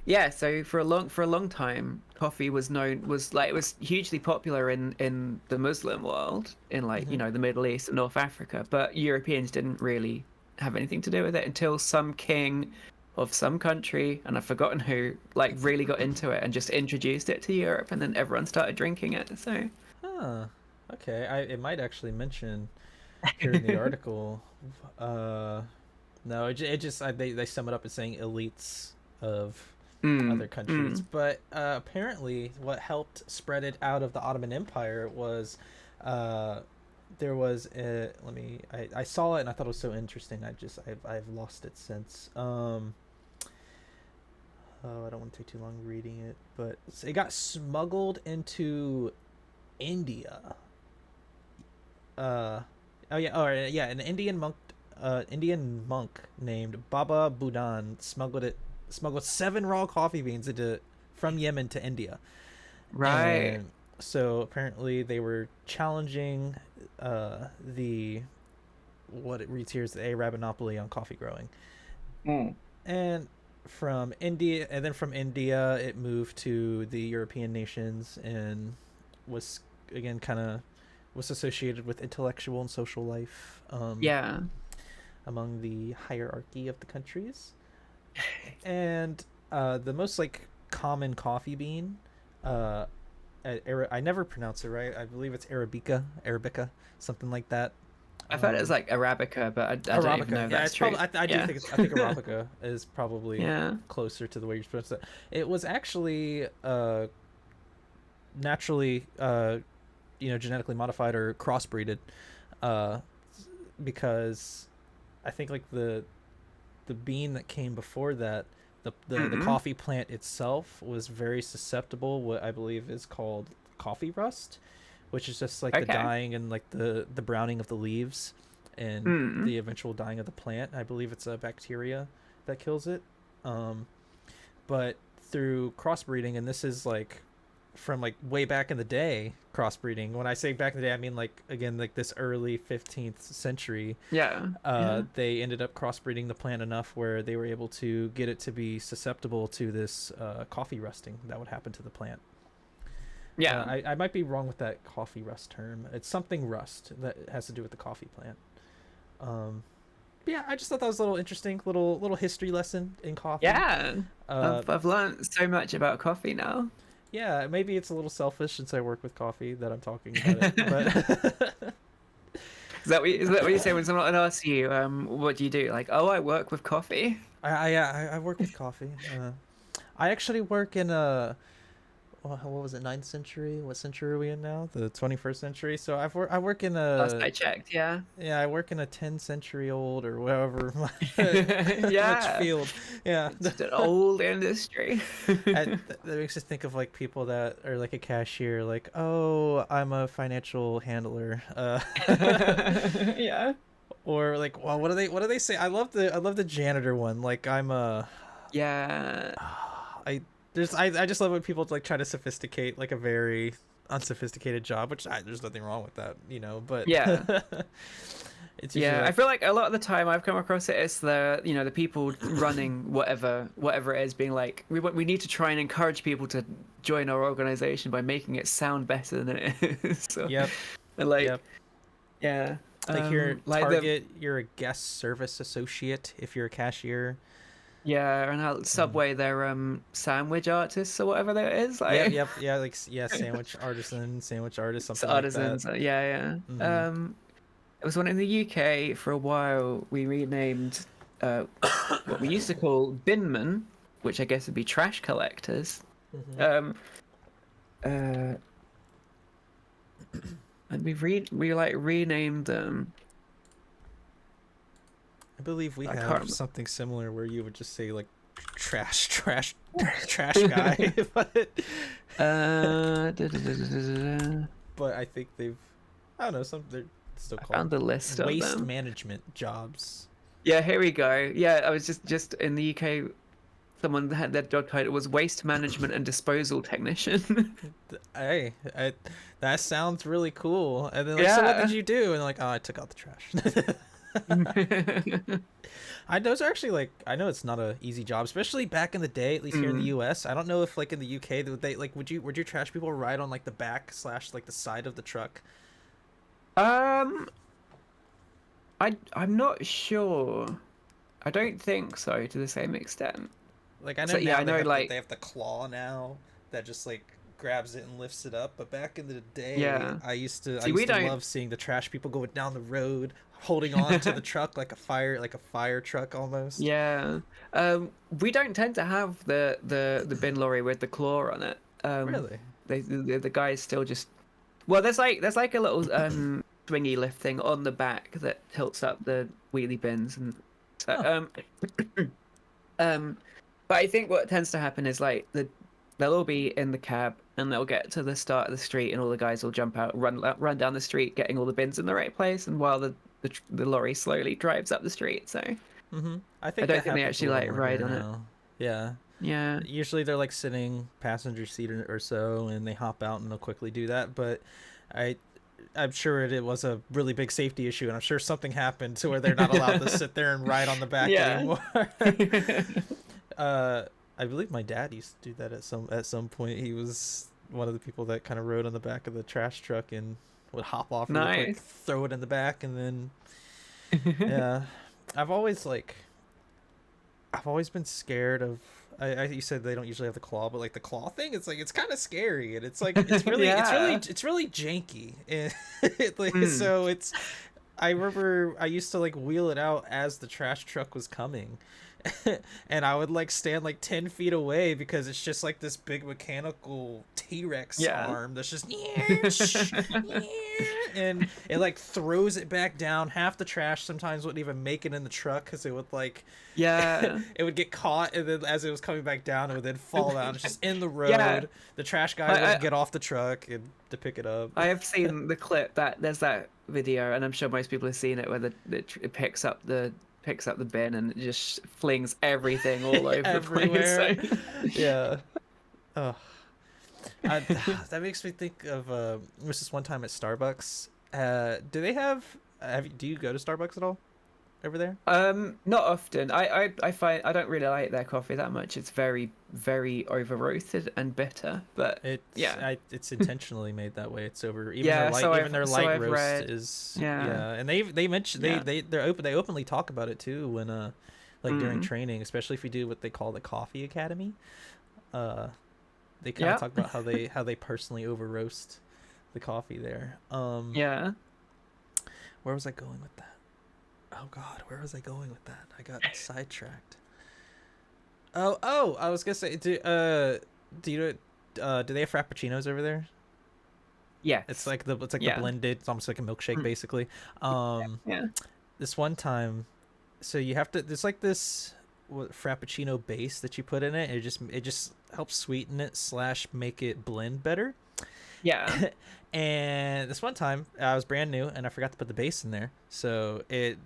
yeah, so for a long time, coffee was it was hugely popular in the Muslim world, in like, Hmm. the Middle East and North Africa, but Europeans didn't really have anything to do with it until some king of some country, and I've forgotten who, like really got into it and just introduced it to Europe, and then everyone started drinking it. So Huh. Okay. It might actually mention here in the article. No, they sum it up as saying elites of mm, other countries, mm, but apparently what helped spread it out of the Ottoman Empire was, uh, there was a, I saw it and I thought it was so interesting. I've lost it since. Oh, I don't want to take too long reading it, but it got smuggled into India. uh oh yeah, an Indian monk named Baba Budan smuggled 7 raw coffee beans into from Yemen to India. right. And so apparently they were challenging the what it reads here is the Arabinopoly on coffee growing. Mm. And from India, from India, it moved to the European nations and was again kind of was associated with intellectual and social life Yeah. among the hierarchy of the countries. And the most like common coffee bean, I never pronounce it right. I believe it's Arabica, something like that. I've heard it's like Arabica, but I don't even know if Yeah, that's it's true. probably. I do think I think Arabica is probably Yeah. closer to the way you're supposed to. It was actually naturally genetically modified or crossbreeded, uh, because I think like the bean that came before that, the coffee plant itself was very susceptible. What I believe is called coffee rust, which is just like the Okay. dying and like the browning of the leaves and Mm. the eventual dying of the plant. I believe it's a bacteria that kills it. But through crossbreeding, and this is like from like way back in the day, crossbreeding. When I say back in the day, I mean like again like this early 15th century. Yeah. Yeah. They ended up crossbreeding the plant enough where they were able to get it to be susceptible to this coffee rusting that would happen to the plant. Yeah. I might be wrong with that coffee rust term. It's something rust that has to do with the coffee plant. But yeah, I just thought that was a little interesting, little history lesson in coffee. Yeah. Uh, I've learned so much about coffee now. yeah, maybe it's a little selfish since I work with coffee that I'm talking about it, but Is that what you say when someone asks you, what do you do? Like, oh, I work with coffee. I work with coffee. I actually work in a what was it, 9th century? What century are we in now? The 21st century. So I work in Last a I checked, yeah. yeah, I work in a 10 century old or whatever Yeah. much field. Yeah. It's an old industry. That makes us think of like people that are like a cashier, like, oh, I'm a financial handler, Yeah. or like, well, what do they say? I love the janitor one. Like, I'm a Yeah. I I just love when people like try to sophisticate like a very unsophisticated job, which there's nothing wrong with that, but Yeah. it's usually Yeah, I like, feel like a lot of the time I've come across it as the people running whatever it is being like, we need to try and encourage people to join our organization by making it sound better than it is. So, yep, and like, yep. yeah, Like you're like Target, you're a guest service associate if you're a cashier. yeah, and how Subway they're sandwich artists or whatever that is, like Yeah, like yeah, sandwich artist, something like that. artisans. Yeah, yeah. Hmm. It was one in the UK for a while. We renamed what we used to call binmen, which I guess would be trash collectors. Hmm. Um, uh, and we like renamed them. I believe we I can't have remember. something similar where you would just say like trash guy, but Da, da, da, da, da, da. but I think I don't know, they're still I called found the list of waste them. management jobs. Yeah, here we go. Yeah, I was just in the UK. Someone had their job title was waste management and disposal technician. Hey, that sounds really cool. And then like, so what Yeah. did you do? And like, oh, I took out the trash. Those are actually like, I know it's not a easy job, especially back in the day, at least here in the US. I don't know if like in the UK they like would your trash people ride on like the back / like the side of the truck? Um, I'm not sure. I don't think so to the same extent. Like I know So yeah, now I know like they have the claw now that just like grabs it and lifts it up, but back in the day, yeah. I used to See, we don't. love seeing the trash people going down the road holding on to the truck like a fire truck almost. Yeah. We don't tend to have the bin lorry with the claw on it. Really? The guys still just. Well, there's like a little swingy lift thing on the back that tilts up the wheelie bins and so, but I think what tends to happen is like they'll all be in the cab and they'll get to the start of the street and all the guys will jump out, run down the street, getting all the bins in the right place, and while the lorry slowly drives up the street. So Mm-hmm. I I think don't that think they happens a actually little like more ride here on it. now. Yeah. Yeah. Usually they're like sitting passenger seat or so, and they hop out and they'll quickly do that. But I I'm sure it was a really big safety issue, and I'm sure something happened to where they're not allowed to sit there and ride on the back Yeah. anymore. uh, I believe my dad used to do that at some point. He was one of the people that kind of rode on the back of the trash truck and would hop off real quick, Nice. throw it in the back, and then yeah. I've always like I've always been scared of. You said they don't usually have the claw, but like the claw thing, it's like it's kind of scary, and it's like Yeah. it's really janky, and Mm. so it's. I remember I used to like wheel it out as the trash truck was coming, and I would like stand like 10 feet away because it's just like this big mechanical T-Rex Yeah. arm that's just and it like throws it back down. Half the trash sometimes wouldn't even make it in the truck because it would like Yeah. it would get caught, and then as it was coming back down, it would then fall down. It's just in the Yeah. road. The trash guy I, wouldn't I get off the truck and to pick it up. I have seen the clip that there's that video, and I'm sure most people have seen it, where it picks up the bin and it just flings everything all over the place. Everywhere. So- Yeah. Oh, I, that makes me think of was this one time at Starbucks. Do they do you go to Starbucks at all over there? Not often. I find I don't really like their coffee that much. It's very, very over roasted and bitter. But yeah, It's intentionally made that way. It's over even Yeah, their light so even their light I've roast read. is Yeah. and they mention Yeah. they openly talk about it too when like during Mm. training, especially if you do what they call the coffee academy. Uh, they kind of Yeah. talk about how they personally over roast the coffee there. Yeah. Where was I going with that? Oh God, where was I going with that? I got sidetracked. I was gonna say, do you do they have frappuccinos over there? Yes. It's like Yeah. the blended. It's almost like a milkshake, Mm. basically. Um, Yeah. this one time, so you have to. There's like this frappuccino base that you put in it. It just helps sweeten it / make it blend better. Yeah. And this one time, I was brand new and I forgot to put the base in there, so it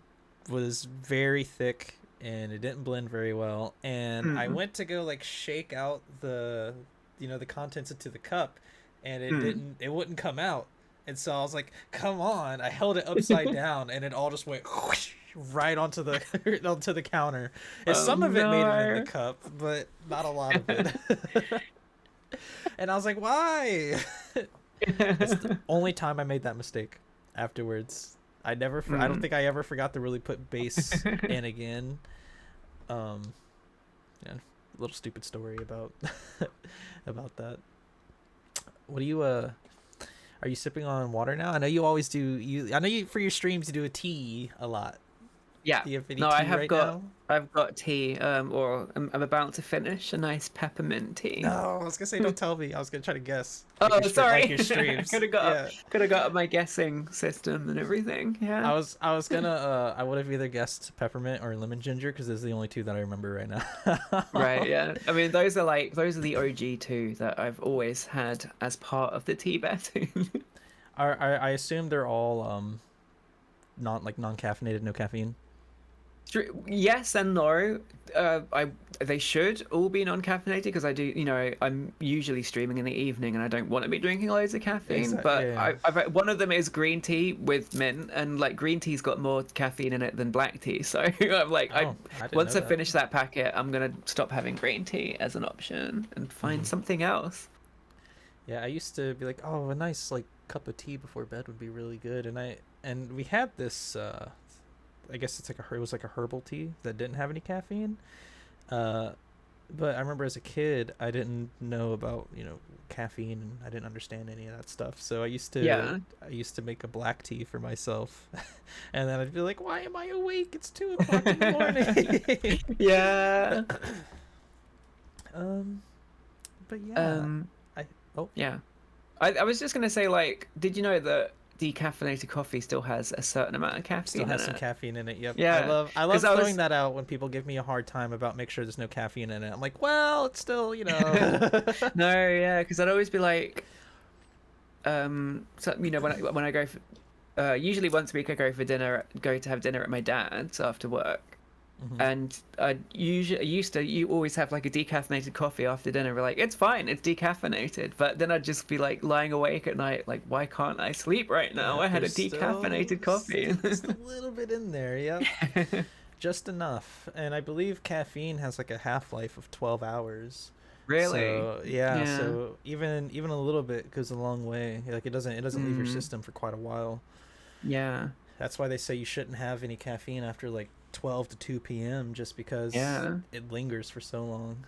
was very thick and it didn't blend very well. And I Mm. went to go like shake out the contents into the cup, and Mm. it wouldn't come out. And so I was like, "Come on!" I held it upside down, and it all just went whoosh, right onto the onto the counter. And Oh some of it made it in no. the cup, but not a lot of it. And I was like, "Why?" It's the only time I made that mistake. Afterwards, I don't Mm. think I ever forgot to really put bass in again. Um, yeah, little stupid story about about that. What do you Are you sipping on water now? I know you always do. I know you for your streams you do a tea a lot. Yeah. Do you have any No, tea I have right got now? I've got tea, or I'm about to finish a nice peppermint tea. No, I was gonna say don't tell me. I was gonna try to guess. Oh, sorry. Like your streams. Yeah. Could have got my guessing system and everything. Yeah. I was gonna I would have either guessed peppermint or lemon ginger because those are the only two that I remember right now. Right, yeah. I mean, those are the OG two that I've always had as part of the tea betting. I assume they're all non caffeinated, no caffeine. Yes and no. They should all be non-caffeinated because I do, I'm usually streaming in the evening and I don't want to be drinking loads of caffeine. But Yeah. one of them is green tea with mint, and like green tea's got more caffeine in it than black tea. So I'm like, Oh, I didn't once know I that. finish that packet, I'm gonna stop having green tea as an option and find something else. Yeah, I used to be like, oh, a nice like cup of tea before bed would be really good, and we had this. I guess it was like a herbal tea that didn't have any caffeine. But I remember as a kid, I didn't know about caffeine, and I didn't understand any of that stuff. So Yeah. I used to make a black tea for myself, and then I'd be like, why am I awake? It's 2 o'clock in the morning. Yeah. But yeah, Yeah. I was just gonna say, like, did you know that decaffeinated coffee still has a certain amount of caffeine still has in some it? caffeine in it. Yep. Yeah, I love 'cause I throwing was- that out when people give me a hard time about make sure there's no caffeine in it. I'm like, well, it's still, No, yeah, because I'd always be like, so when I usually once a week I go to have dinner at my dad's after work, Hmm. And I used to, you always have like a decaffeinated coffee after dinner. We're like, it's fine, it's decaffeinated. But then I'd just be like lying awake at night, like, why can't I sleep right now? Yeah, I had a there's still decaffeinated coffee. just a little bit in there. Yep, just enough. And I believe caffeine has like a half life of 12 hours. Really? So yeah, Yeah. so even a little bit goes a long way. Like it doesn't leave your Mm, system for quite a while. yeah. That's why they say you shouldn't have any caffeine after like 12 to 2 p.m. just because Yeah. it lingers for so long.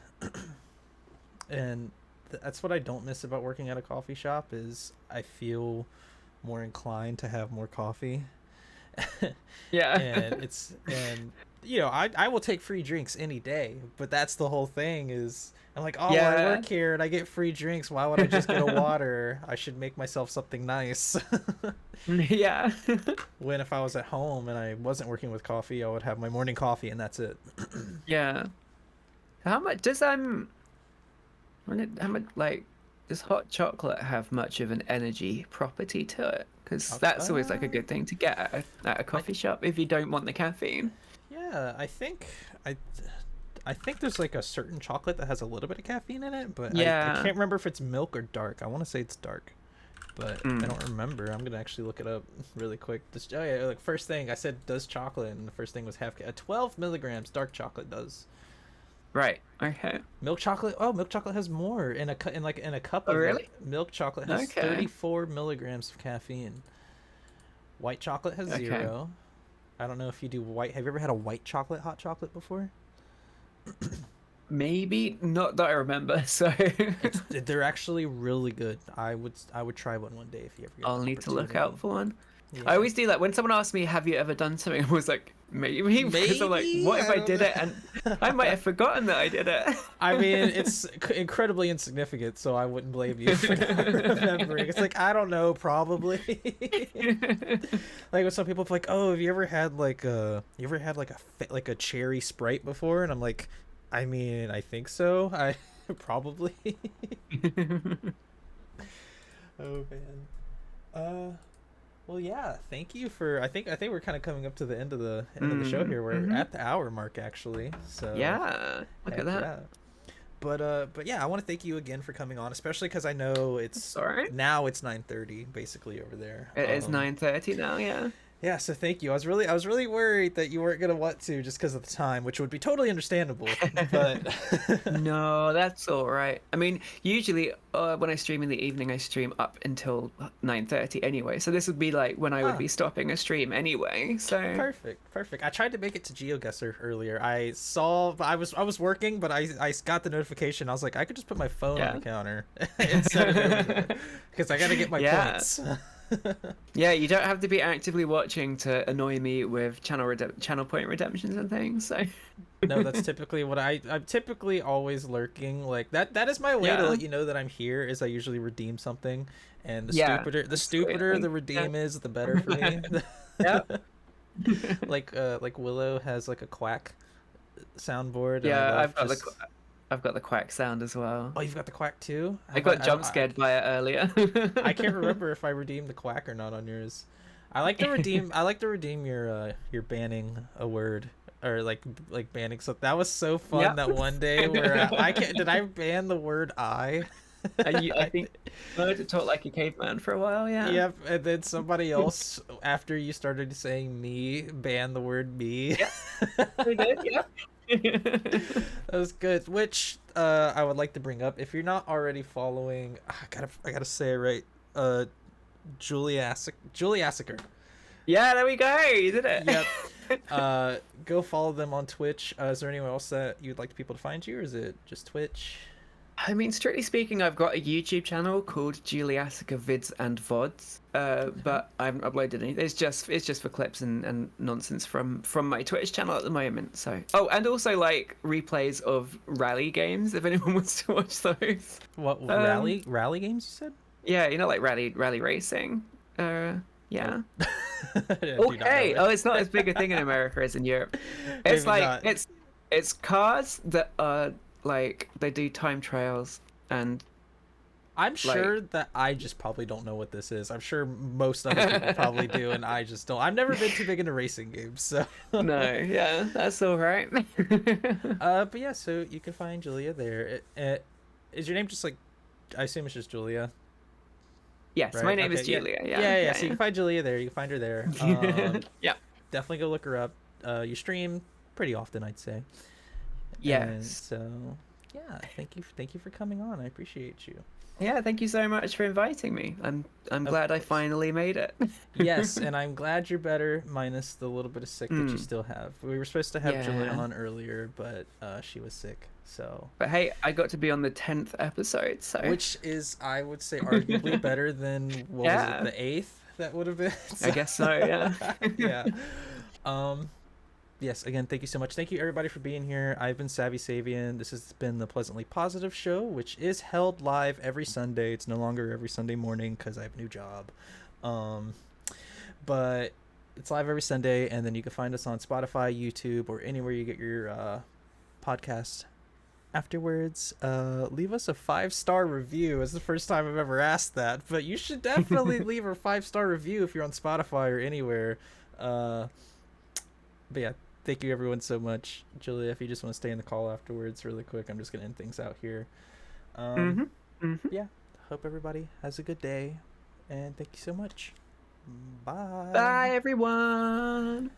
And that's what I don't miss about working at a coffee shop is I feel more inclined to have more coffee. Yeah. And I will take free drinks any day, but that's the whole thing is I'm like, oh, well, I Yeah. work here and I get free drinks. Why would I just get a water? I should make myself something nice. Yeah. When if I was at home and I wasn't working with coffee, I would have my morning coffee and that's it. Yeah. How much does how much like does hot chocolate have much of an energy property to it? Because that's always like a good thing to get at a I coffee shop if you don't want the caffeine. yeah, I I think there's like a certain chocolate that has a little bit of caffeine in it, but I Yeah. can't remember if it's milk or dark. I want to say it's dark, but I Mm. don't remember. I'm gonna actually look it up really quick. Just, oh yeah, like first thing I said does chocolate, and the first thing was 12 milligrams. Dark chocolate does. Right. Okay. Milk chocolate. Oh, milk chocolate has more in in a cup Oh, of it. really? Milk chocolate has Okay. 34 milligrams of caffeine. White chocolate has Okay. 0. I don't know if you do white. Have you ever had a white chocolate hot chocolate before? Maybe not that I remember. So They're actually really good. I would try one day if you ever get I'll the need to look opportunity. out for one. I Yeah. always do that when someone asks me, "Have you ever done something?" I was like, "Maybe," because I'm like, Maybe "What if I I don't did know. it?" And I might have forgotten that I did it. I mean, it's incredibly insignificant, so I wouldn't blame you for not remembering. It's like I don't know, probably. Like when some people are like, "Oh, have you ever had like like a cherry Sprite before?" And I'm like, I mean, I think so. I probably. Oh man. Well, yeah. Thank you for. I think we're kind of coming up to the end of the show here. We're Mm-hmm. at the hour mark actually. So Yeah, look at heck that. yeah. But yeah, I want to thank you again for coming on, especially because I know It's all right. now it's 9:30 basically over there. It is 9:30 now. Yeah. Yeah, so thank you. I was really worried that you weren't gonna want to just because of the time, which would be totally understandable. But No, that's all right. I mean, usually when I stream in the evening, I stream up until 9:30 anyway. So this would be like when I would ah, be stopping a stream anyway. So perfect, perfect. I tried to make it to GeoGuessr earlier. I was working, but I got the notification. I was like, I could just put my phone on yeah. the counter and set it over there because I gotta get my Yeah. points. Yeah, you don't have to be actively watching to annoy me with channel point redemptions and things. So No, that's typically what I'm typically always lurking. Like that is my way to yeah. let you know that I'm here is I usually redeem something. And the Yeah. stupider the That's the way I stupider the think. Yeah. redeem is, the better for me. Yeah. Like Willow has like a quack soundboard and I Yeah, love just I've got the quack sound as well. Oh, you've got the quack too? I got jump scared by it earlier. I can't remember if I redeemed the quack or not on yours. I like to redeem your banning a word or like banning so that was so fun Yep. that one day where I can't did I ban the word I? I think I learned to talk like a caveman for a while. Yeah. Yep, and then somebody else after you started saying me banned the word me. Yeah. We did. Yeah. That was good. Which I would like to bring up if you're not already following. I gotta say it right. Juliassacre. Yeah. There we go. You did it. Yep. Go follow them on Twitch. Is there anyone else that you'd like people to find you, or is it just Twitch? I mean, strictly speaking, I've got a YouTube channel called Juliassacre Vids and VODs, but I haven't uploaded any. It's just for clips and nonsense from my Twitch channel at the moment. So, oh, and also like replays of rally games if anyone wants to watch those. What Um, rally games you said? Yeah, you know, like rally racing. Yeah. I do not know Okay. it. Oh, it's not as big a thing in America as in Europe. It's Maybe like not. it's cars that are like they do time trials and I'm Like, sure that I just probably don't know what this is. I'm sure most other people probably do, and I just don't. I've never been too big into racing games, so. no, yeah, that's all right. But yeah, so you can find Julia there. Is your name just like? I assume it's just Julia, Yes, my right? name is Okay, yeah, Julia. Yeah, yeah, yeah. So you yeah, can find Julia there. You can find her there. yeah. Yeah. Definitely go look her up. You stream pretty often, I'd say, and Yes. so yeah, thank you for coming on. I appreciate you. Yeah, thank you so much for inviting me. I'm Of glad I course. finally made it. Yes, and I'm glad you're better, minus the little bit of sick that you Mm, still have. We were supposed to have Julia yeah. on earlier, but she was sick, so. But hey, I got to be on the 10th episode, so Which is, I would say, arguably better than, what was it, yeah, the eighth that would have been? I So, guess so, yeah. yeah. Um, yes, again, thank you so much. Thank you, everybody, for being here. I've been Savvy Savian. This has been the Pleasantly Positive Show, which is held live every Sunday. It's no longer every Sunday morning because I have a new job. Um, but it's live every Sunday, and then you can find us on Spotify, YouTube, or anywhere you get your podcast. Afterwards, leave us a 5-star review. It's the first time I've ever asked that, but you should definitely leave a 5-star review if you're on Spotify or anywhere. But yeah, thank you everyone so much. Julia, if you just want to stay in the call afterwards really quick, I'm just gonna end things out here. um Hmm. Hmm. yeah, hope everybody has a good day, and thank you so much. Bye. Bye, everyone.